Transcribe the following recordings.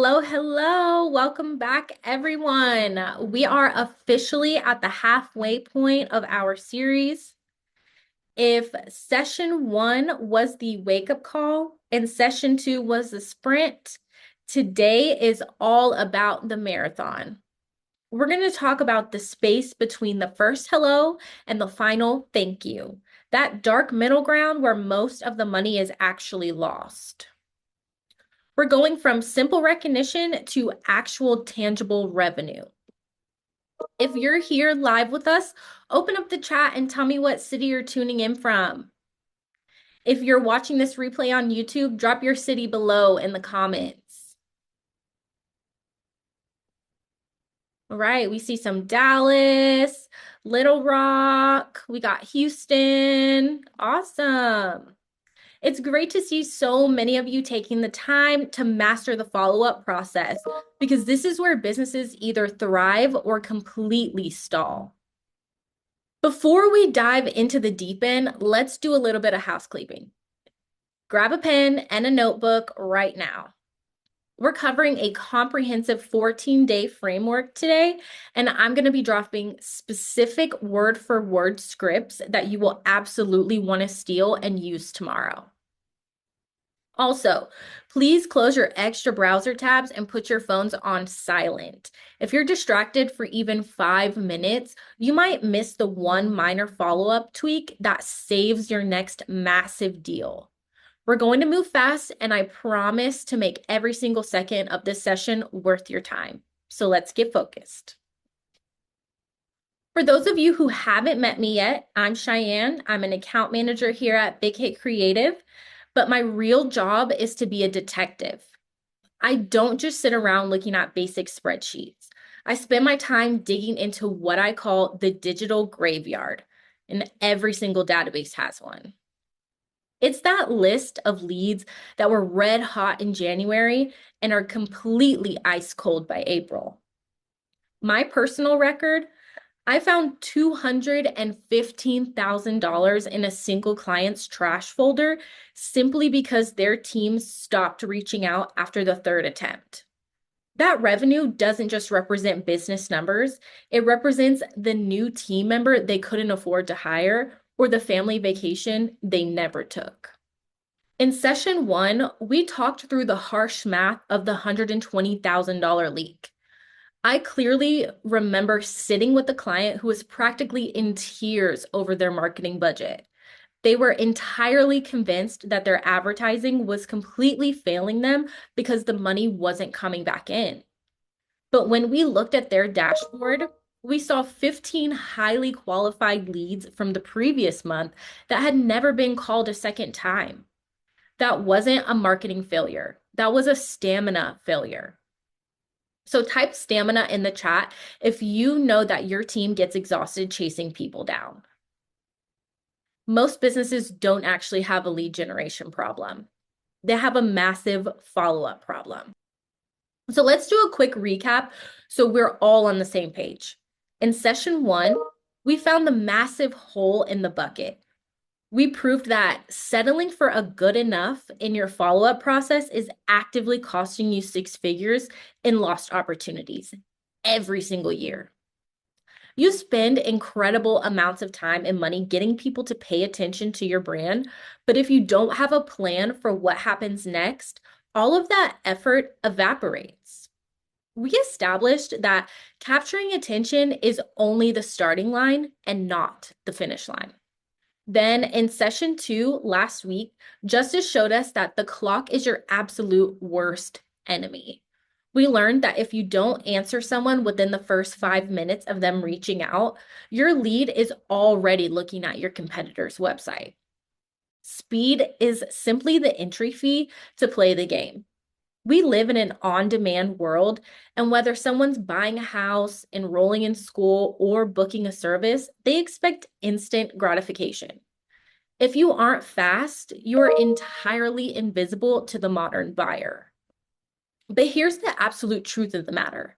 Hello, hello. Welcome back, everyone. We are officially at the halfway point of our series. If session one was the wake-up call and session two was the sprint, today is all about the marathon. We're going to talk about the space between the first hello and the final thank you, that dark middle ground where most of the money is actually lost. We're going from simple recognition to actual tangible revenue. If you're here live with us, open up the chat and tell me what city you're tuning in from. If you're watching this replay on YouTube, drop your city below in the comments. All right, we see some Dallas, Little Rock, we got Houston. Awesome. It's great to see so many of you taking the time to master the follow-up process because this is where businesses either thrive or completely stall. Before we dive into the deep end, let's do a little bit of housekeeping. Grab a pen and a notebook right now. We're covering a comprehensive 14-day framework today, and I'm going to be dropping specific word-for-word scripts that you will absolutely want to steal and use tomorrow. Also, please close your extra browser tabs and put your phones on silent. If you're distracted for even 5 minutes, you might miss the one minor follow-up tweak that saves your next massive deal. We're going to move fast, and I promise to make every single second of this session worth your time. So let's get focused. For those of you who haven't met me yet, I'm Cheyenne. I'm an account manager here at Big Hit Creative. But my real job is to be a detective. I don't just sit around looking at basic spreadsheets. I spend my time digging into what I call the digital graveyard, and every single database has one. It's that list of leads that were red hot in January and are completely ice cold by April. My personal record, I found $215,000 in a single client's trash folder simply because their team stopped reaching out after the third attempt. That revenue doesn't just represent business numbers, it represents the new team member they couldn't afford to hire or the family vacation they never took. In session one, we talked through the harsh math of the $120,000 leak. I clearly remember sitting with a client who was practically in tears over their marketing budget. They were entirely convinced that their advertising was completely failing them because the money wasn't coming back in. But when we looked at their dashboard, we saw 15 highly qualified leads from the previous month that had never been called a second time. That wasn't a marketing failure. That was a stamina failure. So type stamina in the chat if you know that your team gets exhausted chasing people down. Most businesses don't actually have a lead generation problem. They have a massive follow-up problem. So let's do a quick recap so we're all on the same page. In session one, we found the massive hole in the bucket. We proved that settling for a good enough in your follow-up process is actively costing you 6 figures in lost opportunities every single year. You spend incredible amounts of time and money getting people to pay attention to your brand, but if you don't have a plan for what happens next, all of that effort evaporates. We established that capturing attention is only the starting line and not the finish line. Then in session two last week, Justice showed us that the clock is your absolute worst enemy. We learned that if you don't answer someone within the first 5 minutes of them reaching out, your lead is already looking at your competitor's website. Speed is simply the entry fee to play the game. We live in an on-demand world, and whether someone's buying a house, enrolling in school, or booking a service, they expect instant gratification. If you aren't fast, you're entirely invisible to the modern buyer. But here's the absolute truth of the matter.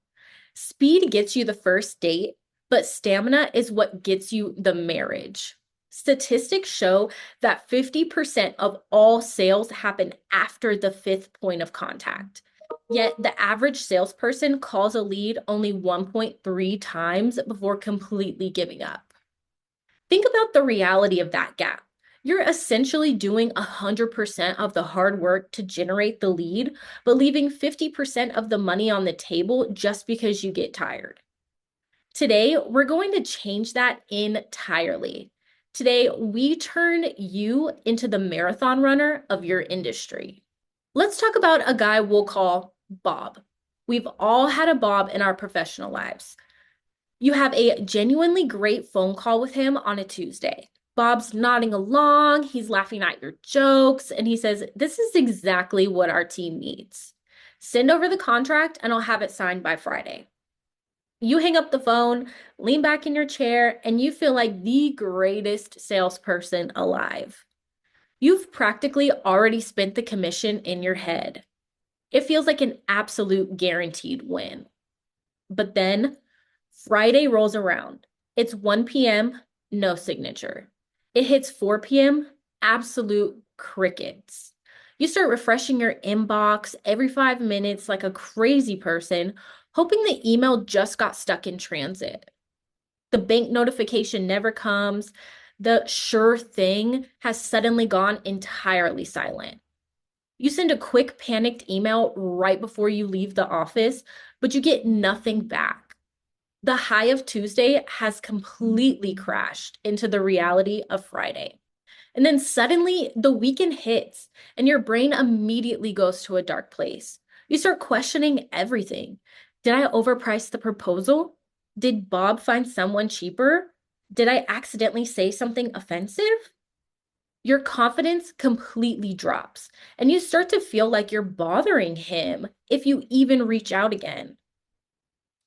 Speed gets you the first date, but stamina is what gets you the marriage. Statistics show that 50% of all sales happen after the 5th point of contact. Yet the average salesperson calls a lead only 1.3 times before completely giving up. Think about the reality of that gap. You're essentially doing 100% of the hard work to generate the lead, but leaving 50% of the money on the table just because you get tired. Today, we're going to change that entirely. Today, we turn you into the marathon runner of your industry. Let's talk about a guy we'll call Bob. We've all had a Bob in our professional lives. You have a genuinely great phone call with him on a Tuesday. Bob's nodding along, he's laughing at your jokes, and he says, "This is exactly what our team needs. Send over the contract and I'll have it signed by Friday." You hang up the phone, lean back in your chair, and you feel like the greatest salesperson alive. You've practically already spent the commission in your head. It feels like an absolute guaranteed win. But then Friday rolls around. It's 1 p.m., no signature. It hits 4 p.m., absolute crickets. You start refreshing your inbox every 5 minutes like a crazy person, hoping the email just got stuck in transit. The bank notification never comes. The sure thing has suddenly gone entirely silent. You send a quick panicked email right before you leave the office, but you get nothing back. The high of Tuesday has completely crashed into the reality of Friday. And then suddenly the weekend hits and your brain immediately goes to a dark place. You start questioning everything. Did I overprice the proposal? Did Bob find someone cheaper? Did I accidentally say something offensive? Your confidence completely drops and you start to feel like you're bothering him if you even reach out again.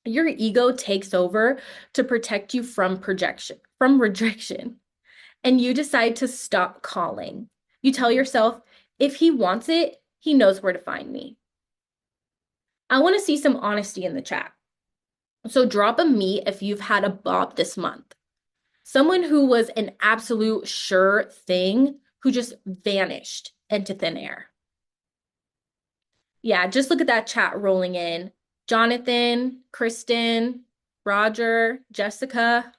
Your ego takes over to protect you from rejection, and you decide to stop calling. You tell yourself, if he wants it, he knows where to find me. I want to see some honesty in the chat. So drop a me if you've had a Bob this month. Someone who was an absolute sure thing who just vanished into thin air. Yeah, just look at that chat rolling in. Jonathan, Kristen, Roger, Jessica,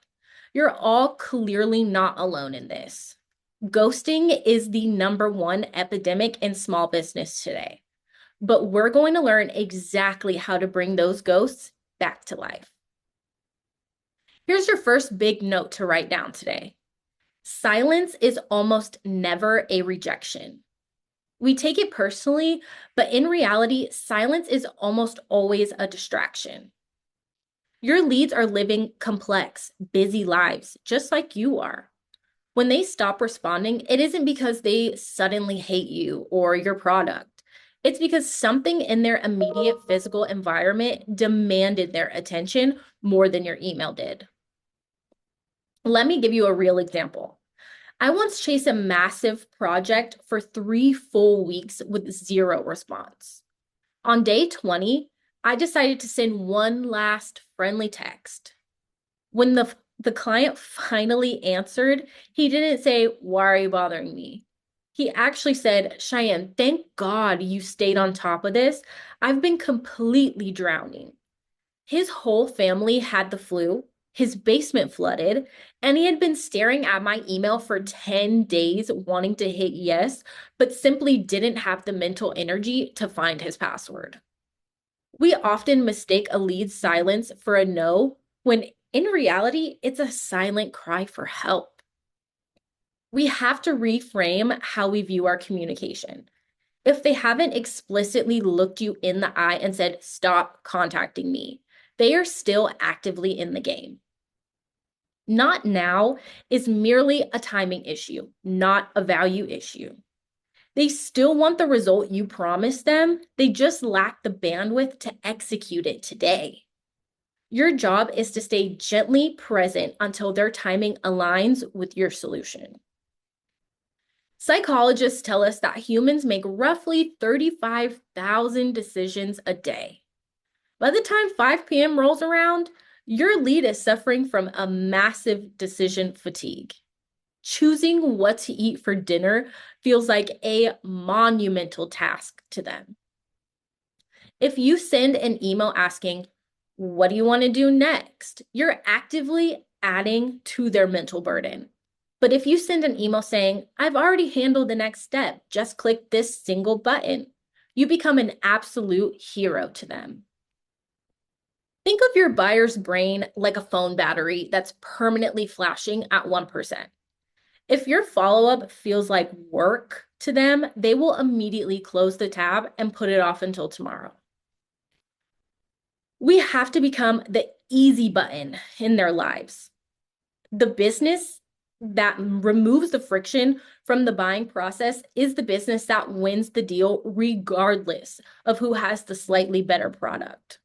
you're all clearly not alone in this. Ghosting is the #1 epidemic in small business today, but we're going to learn exactly how to bring those ghosts back to life. Here's your first big note to write down today. Silence is almost never a rejection. We take it personally, but in reality, silence is almost always a distraction. Your leads are living complex, busy lives, just like you are. When they stop responding, it isn't because they suddenly hate you or your product. It's because something in their immediate physical environment demanded their attention more than your email did. Let me give you a real example. I once chased a massive project for 3 full weeks with zero response. On day 20, I decided to send one last friendly text. When the client finally answered, he didn't say, "Why are you bothering me?" He actually said, "Cheyenne, thank God you stayed on top of this. I've been completely drowning." His whole family had the flu, his basement flooded, and he had been staring at my email for 10 days wanting to hit yes, but simply didn't have the mental energy to find his password. We often mistake a lead's silence for a no, when in reality, it's a silent cry for help. We have to reframe how we view our communication. If they haven't explicitly looked you in the eye and said, "Stop contacting me," they are still actively in the game. Not now is merely a timing issue, not a value issue. They still want the result you promised them. They just lack the bandwidth to execute it today. Your job is to stay gently present until their timing aligns with your solution. Psychologists tell us that humans make roughly 35,000 decisions a day. By the time 5 p.m. rolls around, your lead is suffering from a massive decision fatigue. Choosing what to eat for dinner feels like a monumental task to them. If you send an email asking, what do you want to do next? You're actively adding to their mental burden. But if you send an email saying, I've already handled the next step, just click this single button, you become an absolute hero to them. Think of your buyer's brain like a phone battery that's permanently flashing at 1%. If your follow-up feels like work to them, they will immediately close the tab and put it off until tomorrow. We have to become the easy button in their lives. The business that removes the friction from the buying process is the business that wins the deal regardless of who has the slightly better product.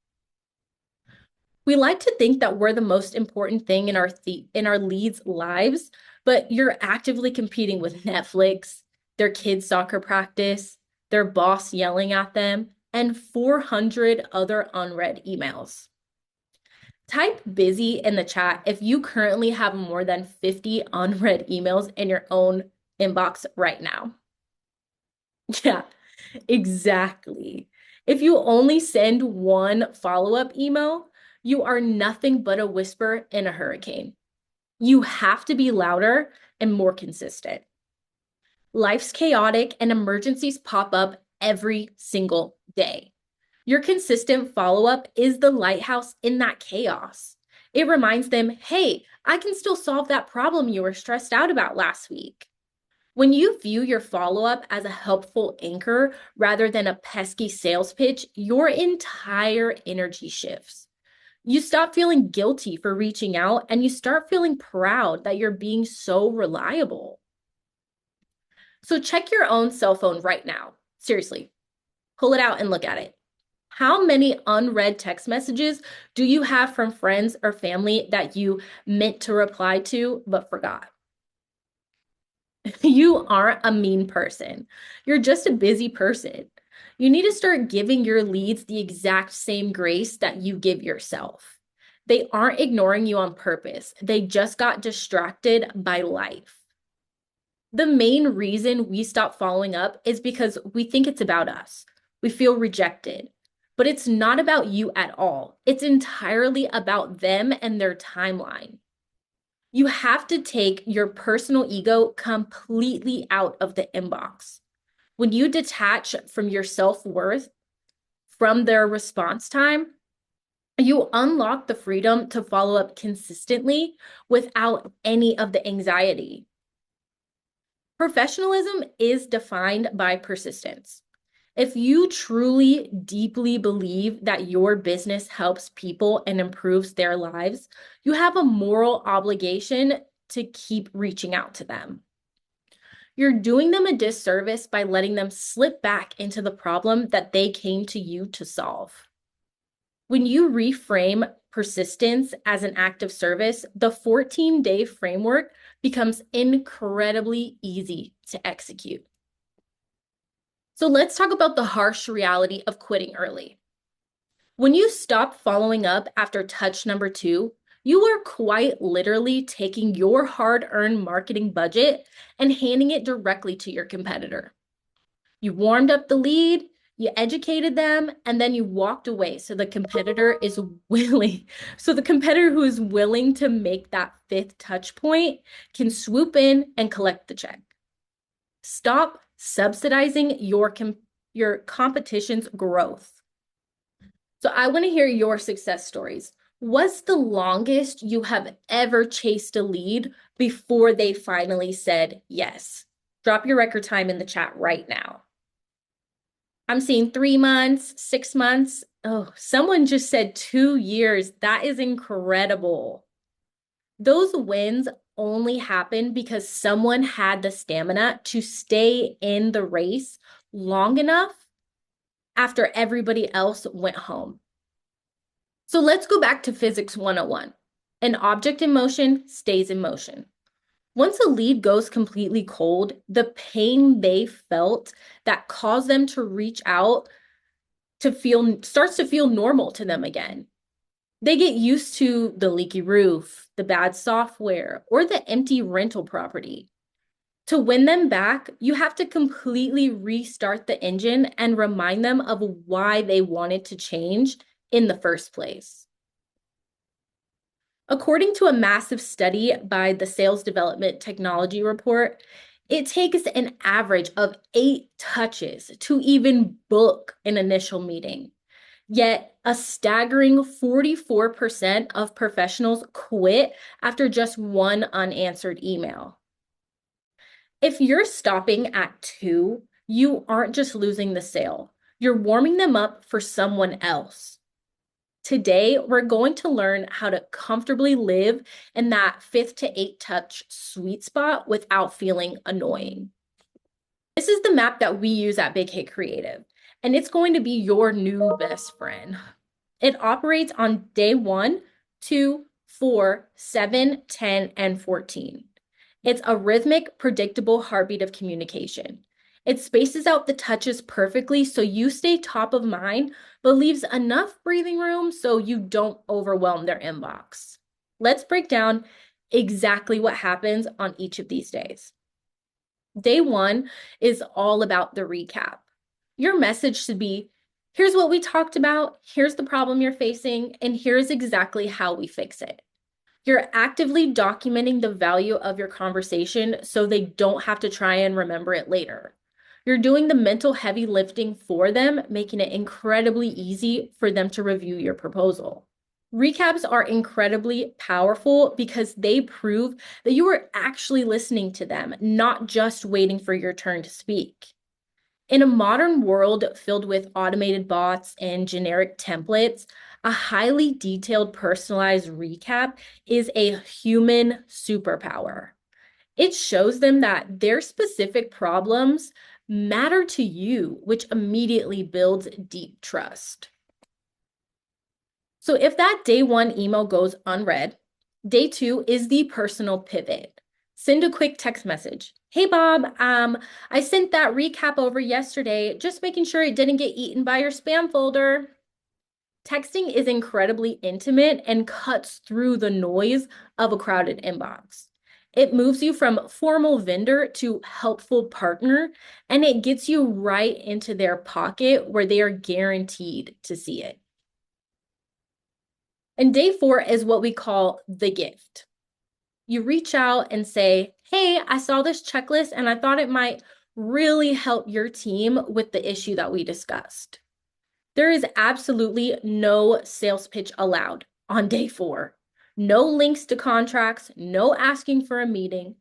We like to think that we're the most important thing in our leads' lives, but you're actively competing with Netflix, their kids' soccer practice, their boss yelling at them, and 400 other unread emails. Type busy in the chat if you currently have more than 50 unread emails in your own inbox right now. Yeah, exactly. If you only send one follow-up email, you are nothing but a whisper in a hurricane. You have to be louder and more consistent. Life's chaotic and emergencies pop up every single day. Your consistent follow-up is the lighthouse in that chaos. It reminds them, hey, I can still solve that problem you were stressed out about last week. When you view your follow-up as a helpful anchor rather than a pesky sales pitch, your entire energy shifts. You stop feeling guilty for reaching out and you start feeling proud that you're being so reliable. So check your own cell phone right now. Seriously, pull it out and look at it. How many unread text messages do you have from friends or family that you meant to reply to but forgot? You aren't a mean person. You're just a busy person. You need to start giving your leads the exact same grace that you give yourself. They aren't ignoring you on purpose. They just got distracted by life. The main reason we stop following up is because we think it's about us. We feel rejected. But it's not about you at all. It's entirely about them and their timeline. You have to take your personal ego completely out of the inbox. When you detach from your self-worth from their response time, you unlock the freedom to follow up consistently without any of the anxiety. Professionalism is defined by persistence. If you truly, deeply believe that your business helps people and improves their lives, you have a moral obligation to keep reaching out to them. You're doing them a disservice by letting them slip back into the problem that they came to you to solve. When you reframe persistence as an act of service, the 14-day framework becomes incredibly easy to execute. So let's talk about the harsh reality of quitting early. When you stop following up after touch number 2, you are quite literally taking your hard-earned marketing budget and handing it directly to your competitor. You warmed up the lead, you educated them, and then you walked away so the competitor who is willing to make that 5th touch point can swoop in and collect the check. Stop subsidizing your competition's growth. So I want to hear your success stories. What's the longest you have ever chased a lead before they finally said yes? Drop your record time in the chat right now. I'm seeing 3 months, 6 months. Oh, someone just said 2 years. That is incredible. Those wins only happen because someone had the stamina to stay in the race long enough after everybody else went home. So let's go back to Physics 101. An object in motion stays in motion. Once a lead goes completely cold, the pain they felt that caused them to reach out starts to feel normal to them again. They get used to the leaky roof, the bad software, or the empty rental property. To win them back, you have to completely restart the engine and remind them of why they wanted to change in the first place. According to a massive study by the Sales Development Technology Report, it takes an average of 8 touches to even book an initial meeting. Yet, a staggering 44% of professionals quit after just one unanswered email. If you're stopping at 2, you aren't just losing the sale, you're warming them up for someone else. Today, we're going to learn how to comfortably live in that 5th to 8th touch sweet spot without feeling annoying. This is the map that we use at Big Hit Creative, and it's going to be your new best friend. It operates on day 1, 2, 4, 7, 10, and 14. It's a rhythmic, predictable heartbeat of communication. It spaces out the touches perfectly so you stay top of mind, but leaves enough breathing room so you don't overwhelm their inbox. Let's break down exactly what happens on each of these days. Day 1 is all about the recap. Your message should be, here's what we talked about, here's the problem you're facing, and here's exactly how we fix it. You're actively documenting the value of your conversation so they don't have to try and remember it later. You're doing the mental heavy lifting for them, making it incredibly easy for them to review your proposal. Recaps are incredibly powerful because they prove that you are actually listening to them, not just waiting for your turn to speak. In a modern world filled with automated bots and generic templates, a highly detailed, personalized recap is a human superpower. It shows them that their specific problems matter to you, which immediately builds deep trust. So if that day 1 email goes unread, day 2 is the personal pivot. Send a quick text message. Hey, Bob, I sent that recap over yesterday, just making sure it didn't get eaten by your spam folder. Texting is incredibly intimate and cuts through the noise of a crowded inbox. It moves you from formal vendor to helpful partner, and it gets you right into their pocket where they are guaranteed to see it. And day 4 is what we call the gift. You reach out and say, hey, I saw this checklist and I thought it might really help your team with the issue that we discussed. There is absolutely no sales pitch allowed on day 4. No links to contracts, no asking for a meeting.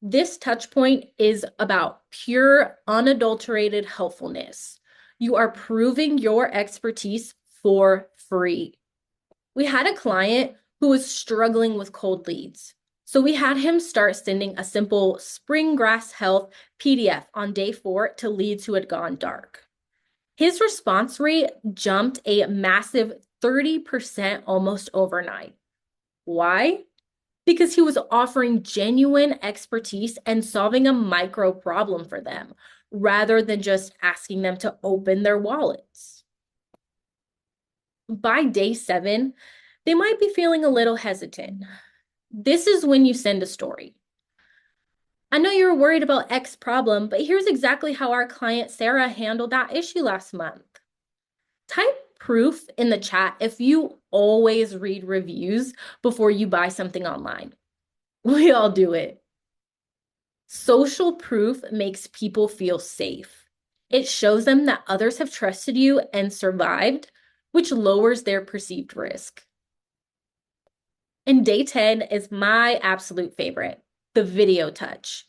This touch point is about pure, unadulterated helpfulness. You are proving your expertise for free. We had a client who was struggling with cold leads. So we had him start sending a simple spring grass health PDF on day 4 to leads who had gone dark. His response rate jumped a massive 30% almost overnight. Why? Because he was offering genuine expertise and solving a micro problem for them, rather than just asking them to open their wallets. By day 7, they might be feeling a little hesitant. This is when you send a story. I know you're worried about X problem, but here's exactly how our client Sarah handled that issue last month. Type proof in the chat if you always read reviews before you buy something online. We all do it. Social proof makes people feel safe. It shows them that others have trusted you and survived, which lowers their perceived risk. And day 10 is my absolute favorite, the video touch.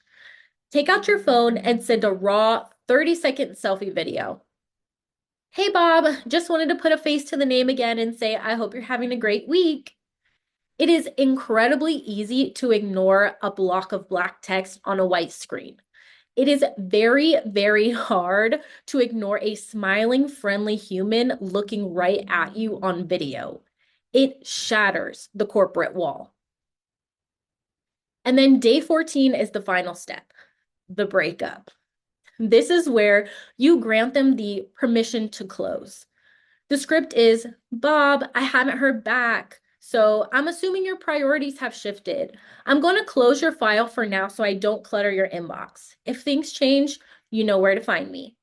Take out your phone and send a raw 30-second selfie video. Hey, Bob, just wanted to put a face to the name again and say, I hope you're having a great week. It is incredibly easy to ignore a block of black text on a white screen. It is very, very hard to ignore a smiling, friendly human looking right at you on video. It shatters the corporate wall. And then day 14 is the final step, the breakup. This is where you grant them the permission to close. The script is, Bob, I haven't heard back. So I'm assuming your priorities have shifted. I'm going to close your file for now so I don't clutter your inbox. If things change, you know where to find me.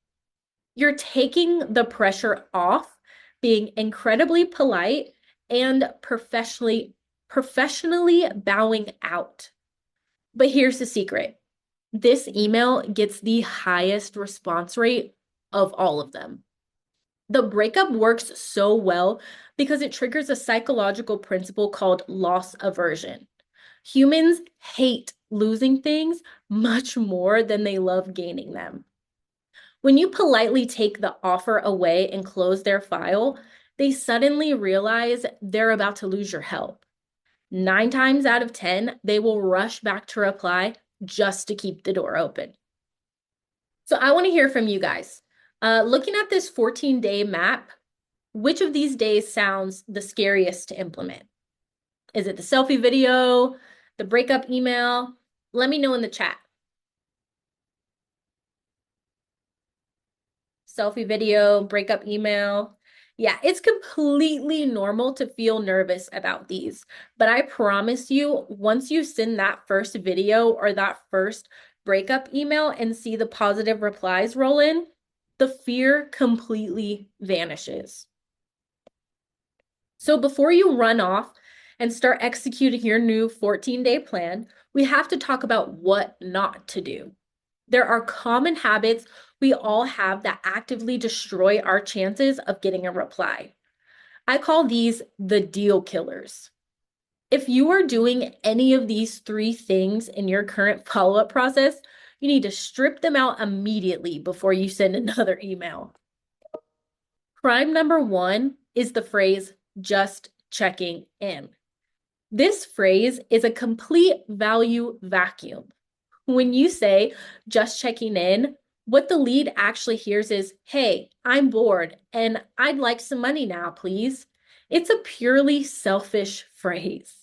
You're taking the pressure off, being incredibly polite and professionally bowing out. But here's the secret. This email gets the highest response rate of all of them. The breakup works so well because it triggers a psychological principle called loss aversion. Humans hate losing things much more than they love gaining them. When you politely take the offer away and close their file, they suddenly realize they're about to lose your help. 9 times out of 10, they will rush back to reply just to keep the door open. So I want to hear from you guys. Looking at this 14-day map, which of these days sounds the scariest to implement? Is it the selfie video, the breakup email? Let me know in the chat. Selfie video, breakup email. Yeah, it's completely normal to feel nervous about these, but I promise you, once you send that first video or that first breakup email and see the positive replies roll in, the fear completely vanishes. So before you run off and start executing your new 14-day plan, we have to talk about what not to do. There are common habits we all have that actively destroy our chances of getting a reply. I call these the deal killers. If you are doing any of these 3 things in your current follow-up process, you need to strip them out immediately before you send another email. Crime number 1 is the phrase, just checking in. This phrase is a complete value vacuum. When you say just checking in, what the lead actually hears is, hey, I'm bored and I'd like some money now, please. It's a purely selfish phrase.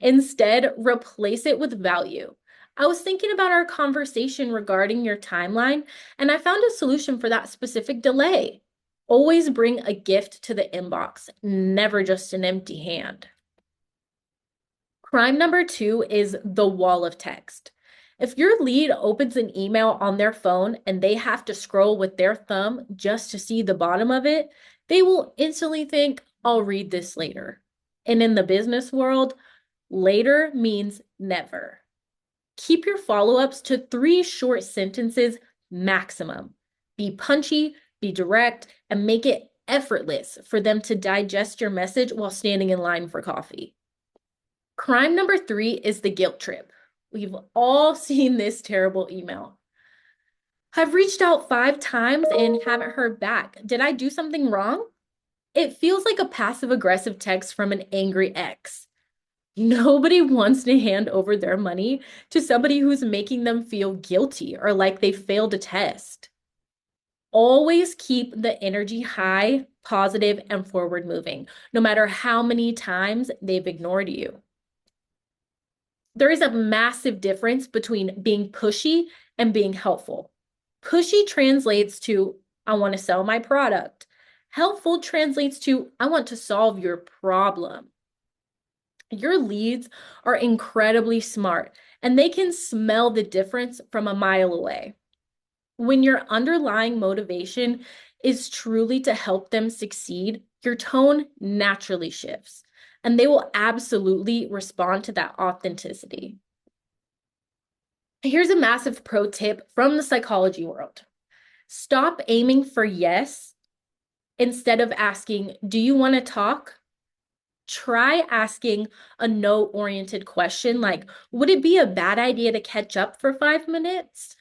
Instead, replace it with value. I was thinking about our conversation regarding your timeline, and I found a solution for that specific delay. Always bring a gift to the inbox, never just an empty hand. Crime number 2 is the wall of text. If your lead opens an email on their phone and they have to scroll with their thumb just to see the bottom of it, they will instantly think, I'll read this later. And in the business world, later means never. Keep your follow-ups to 3 short sentences maximum. Be punchy, be direct, and make it effortless for them to digest your message while standing in line for coffee. Crime number 3 is the guilt trip. We've all seen this terrible email. I've reached out 5 times and haven't heard back. Did I do something wrong? It feels like a passive-aggressive text from an angry ex. Nobody wants to hand over their money to somebody who's making them feel guilty or like they failed a test. Always keep the energy high, positive, and forward moving, no matter how many times they've ignored you. There is a massive difference between being pushy and being helpful. Pushy translates to, I want to sell my product. Helpful translates to, I want to solve your problem. Your leads are incredibly smart and they can smell the difference from a mile away. When your underlying motivation is truly to help them succeed, your tone naturally shifts and they will absolutely respond to that authenticity. Here's a massive pro tip from the psychology world. Stop aiming for yes instead of asking, do you want to talk? Try asking a no-oriented question like, would it be a bad idea to catch up for 5 minutes?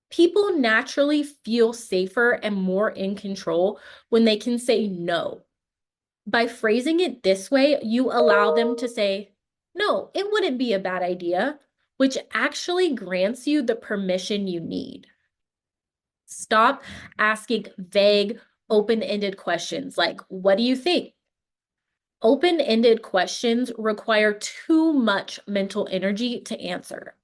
People naturally feel safer and more in control when they can say no. By phrasing it this way, you allow them to say, no, it wouldn't be a bad idea, which actually grants you the permission you need. Stop asking vague, open-ended questions like, what do you think? Open-ended questions require too much mental energy to answer.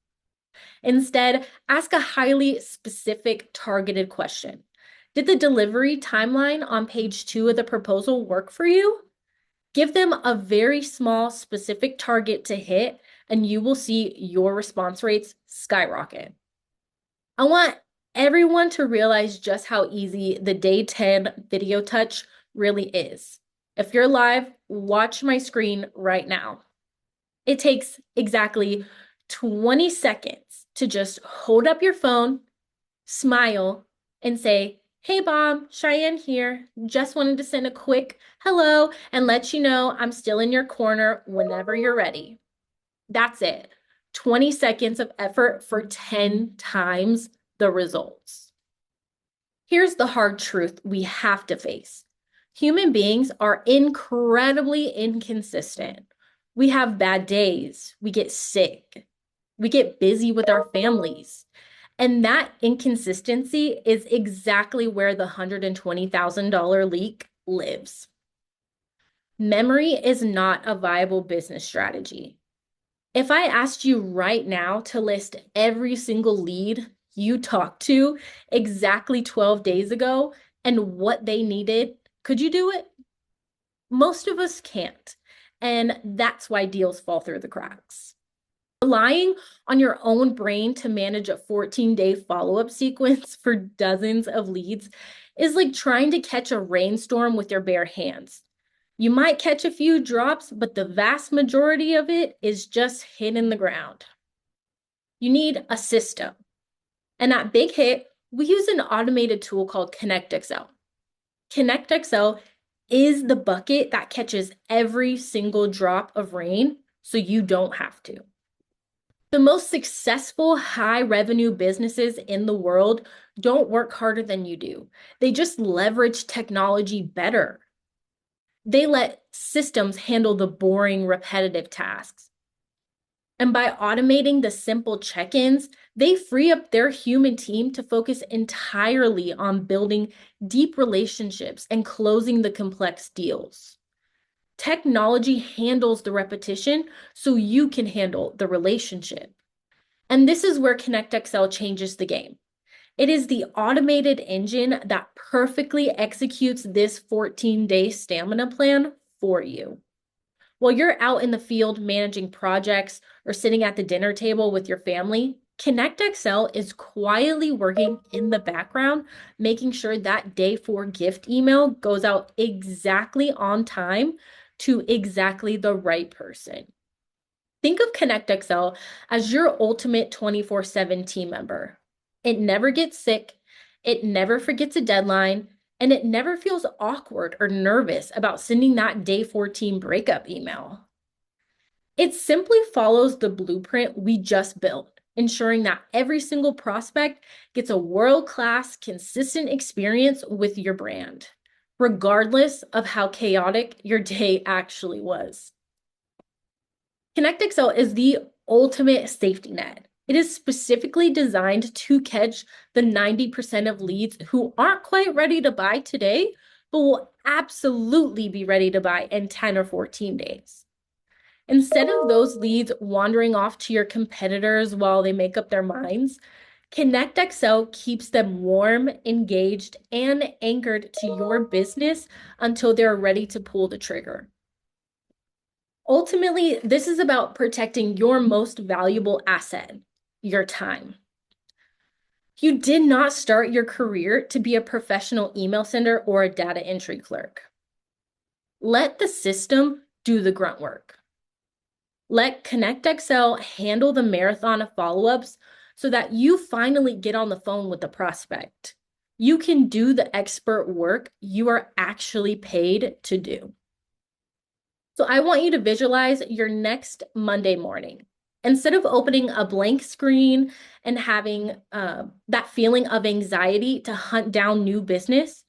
Instead, ask a highly specific, targeted question. Did the delivery timeline on page 2 of the proposal work for you? Give them a very small, specific target to hit, and you will see your response rates skyrocket. I want everyone to realize just how easy the day 10 video touch really is. If you're live, watch my screen right now. It takes exactly 20 seconds to just hold up your phone, smile, and say, "Hey Bob, Cheyenne here. Just wanted to send a quick hello and let you know I'm still in your corner whenever you're ready." That's it. 20 seconds of effort for 10 times the results. Here's the hard truth we have to face. Human beings are incredibly inconsistent. We have bad days, we get sick, we get busy with our families. And that inconsistency is exactly where the $120,000 leak lives. Memory is not a viable business strategy. If I asked you right now to list every single lead you talked to exactly 12 days ago and what they needed, could you do it? Most of us can't. And that's why deals fall through the cracks. Relying on your own brain to manage a 14-day follow-up sequence for dozens of leads is like trying to catch a rainstorm with your bare hands. You might catch a few drops, but the vast majority of it is just hitting the ground. You need a system. And at Big Hit, we use an automated tool called ConnectXL. ConnectXL is the bucket that catches every single drop of rain so you don't have to. The most successful high revenue businesses in the world don't work harder than you do. They just leverage technology better. They let systems handle the boring, repetitive tasks. And by automating the simple check-ins, they free up their human team to focus entirely on building deep relationships and closing the complex deals. Technology handles the repetition so you can handle the relationship. And this is where ConnectXL changes the game. It is the automated engine that perfectly executes this 14-day stamina plan for you. While you're out in the field managing projects or sitting at the dinner table with your family, ConnectXL is quietly working in the background, making sure that day 4 gift email goes out exactly on time to exactly the right person. Think of ConnectXL as your ultimate 24/7 team member. It never gets sick, it never forgets a deadline, and it never feels awkward or nervous about sending that day 14 breakup email. It simply follows the blueprint we just built, ensuring that every single prospect gets a world-class, consistent experience with your brand, regardless of how chaotic your day actually was. ConnectXL is the ultimate safety net. It is specifically designed to catch the 90% of leads who aren't quite ready to buy today, but will absolutely be ready to buy in 10 or 14 days. Instead of those leads wandering off to your competitors while they make up their minds, ConnectXL keeps them warm, engaged, and anchored to your business until they're ready to pull the trigger. Ultimately, this is about protecting your most valuable asset, your time. You did not start your career to be a professional email sender or a data entry clerk. Let the system do the grunt work. Let ConnectXL handle the marathon of follow-ups so that you finally get on the phone with the prospect. You can do the expert work you are actually paid to do. So I want you to visualize your next Monday morning. Instead of opening a blank screen and having that feeling of anxiety to hunt down new business,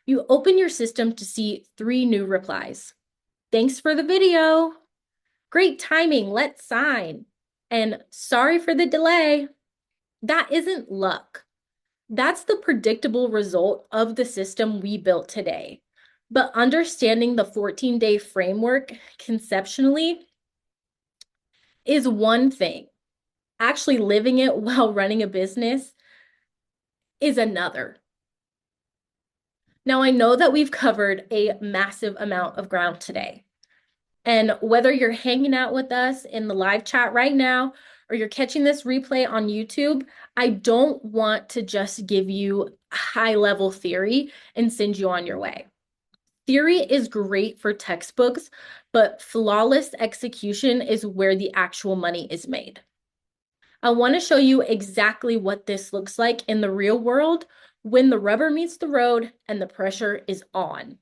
you open your system to see 3 new replies. "Thanks for the video." "Great timing, let's sign." And "Sorry for the delay." That isn't luck. That's the predictable result of the system we built today. But understanding the 14-day framework conceptually is one thing. Actually living it while running a business is another. Now, I know that we've covered a massive amount of ground today. And whether you're hanging out with us in the live chat right now or you're catching this replay on YouTube, I don't want to just give you high level theory and send you on your way. Theory is great for textbooks, but flawless execution is where the actual money is made. I want to show you exactly what this looks like in the real world when the rubber meets the road and the pressure is on.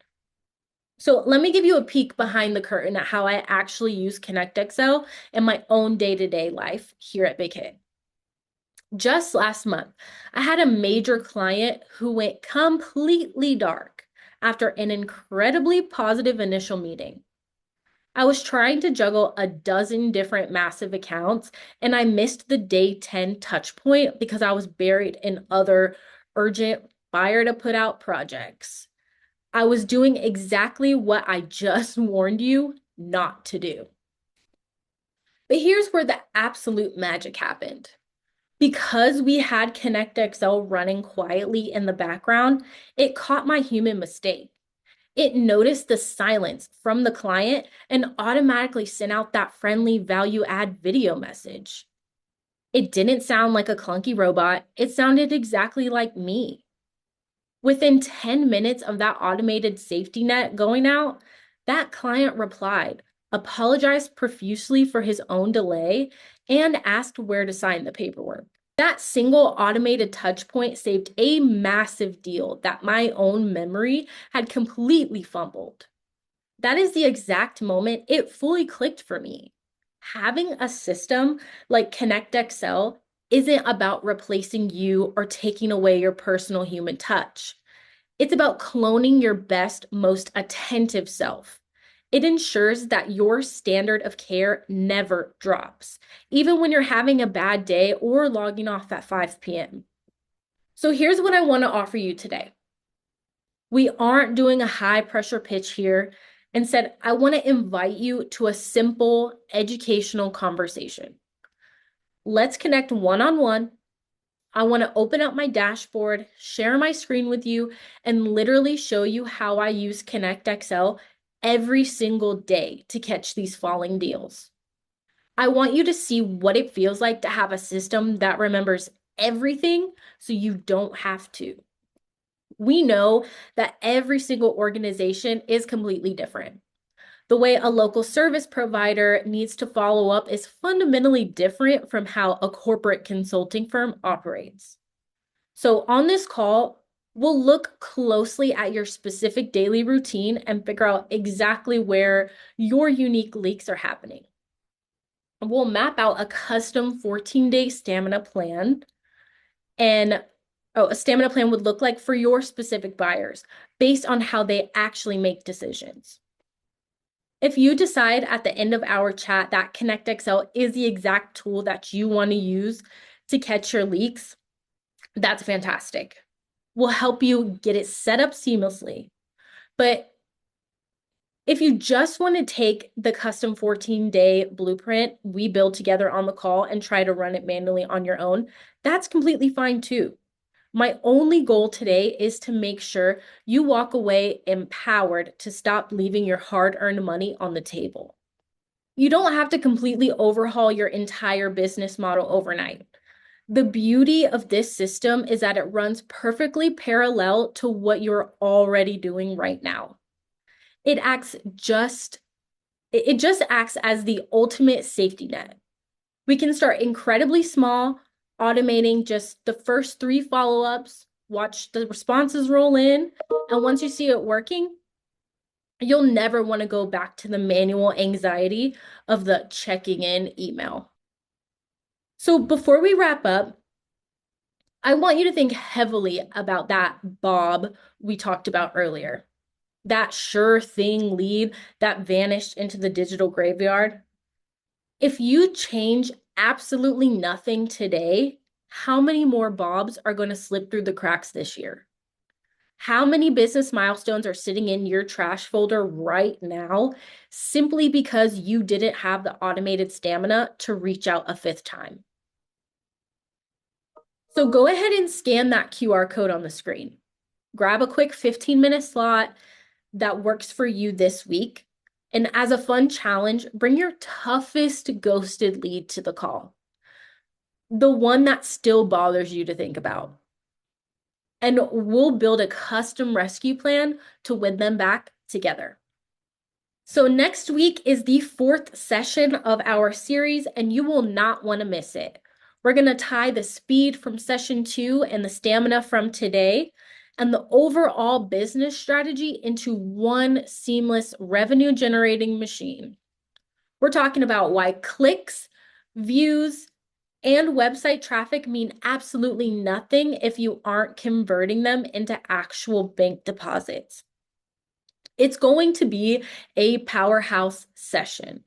So let me give you a peek behind the curtain at how I actually use ConnectXL in my own day-to-day life here at Big Hit. Just last month, I had a major client who went completely dark after an incredibly positive initial meeting. I was trying to juggle a dozen different massive accounts, and I missed the day 10 touch point because I was buried in other urgent fire to put out projects. I was doing exactly what I just warned you not to do. But here's where the absolute magic happened. Because we had ConnectXL running quietly in the background, it caught my human mistake. It noticed the silence from the client and automatically sent out that friendly value add video message. It didn't sound like a clunky robot. It sounded exactly like me. Within 10 minutes of that automated safety net going out, that client replied, apologized profusely for his own delay, and asked where to sign the paperwork. That single automated touch point saved a massive deal that my own memory had completely fumbled. That is the exact moment it fully clicked for me. Having a system like ConnectXL isn't about replacing you or taking away your personal human touch. It's about cloning your best, most attentive self. It ensures that your standard of care never drops, even when you're having a bad day or logging off at 5 p.m. So here's what I want to offer you today. We aren't doing a high pressure pitch here. Instead, I want to invite you to a simple educational conversation. Let's connect one-on-one. I want to open up my dashboard, share my screen with you, and literally show you how I use ConnectXL every single day to catch these falling deals. I want you to see what it feels like to have a system that remembers everything so you don't have to. We know that every single organization is completely different. The way a local service provider needs to follow up is fundamentally different from how a corporate consulting firm operates. So on this call, we'll look closely at your specific daily routine and figure out exactly where your unique leaks are happening. We'll map out a custom 14-day stamina plan, and a stamina plan would look like for your specific buyers based on how they actually make decisions. If you decide at the end of our chat that ConnectXL is the exact tool that you want to use to catch your leaks, that's fantastic. We'll help you get it set up seamlessly. But if you just want to take the custom 14-day blueprint we build together on the call and try to run it manually on your own, that's completely fine too. My only goal today is to make sure you walk away empowered to stop leaving your hard-earned money on the table. You don't have to completely overhaul your entire business model overnight. The beauty of this system is that it runs perfectly parallel to what you're already doing right now. It just acts as the ultimate safety net. We can start incredibly small, automating just the first 3 follow-ups, watch the responses roll in, and once you see it working, you'll never want to go back to the manual anxiety of the checking in email. So before we wrap up, I want you to think heavily about that Bob we talked about earlier. That sure thing lead that vanished into the digital graveyard. If you change absolutely nothing today, how many more Bobs are going to slip through the cracks this year? How many business milestones are sitting in your trash folder right now simply because you didn't have the automated stamina to reach out a 5th time? So go ahead and scan that QR code on the screen. Grab a quick 15-minute slot that works for you this week And as a fun challenge, bring your toughest ghosted lead to the call, the one that still bothers you to think about. And we'll build a custom rescue plan to win them back together. So next week is the fourth session of our series, and you will not want to miss it. We're going to tie the speed from session 2 and the stamina from today and the overall business strategy into one seamless revenue generating machine. We're talking about why clicks, views, and website traffic mean absolutely nothing if you aren't converting them into actual bank deposits. It's going to be a powerhouse session.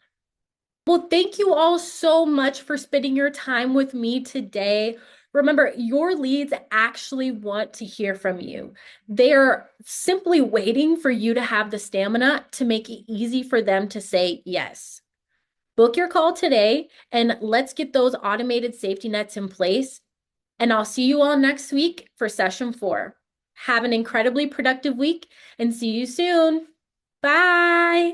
Well, thank you all so much for spending your time with me today. Remember, your leads actually want to hear from you. They are simply waiting for you to have the stamina to make it easy for them to say yes. Book your call today and let's get those automated safety nets in place. And I'll see you all next week for session 4. Have an incredibly productive week and see you soon. Bye.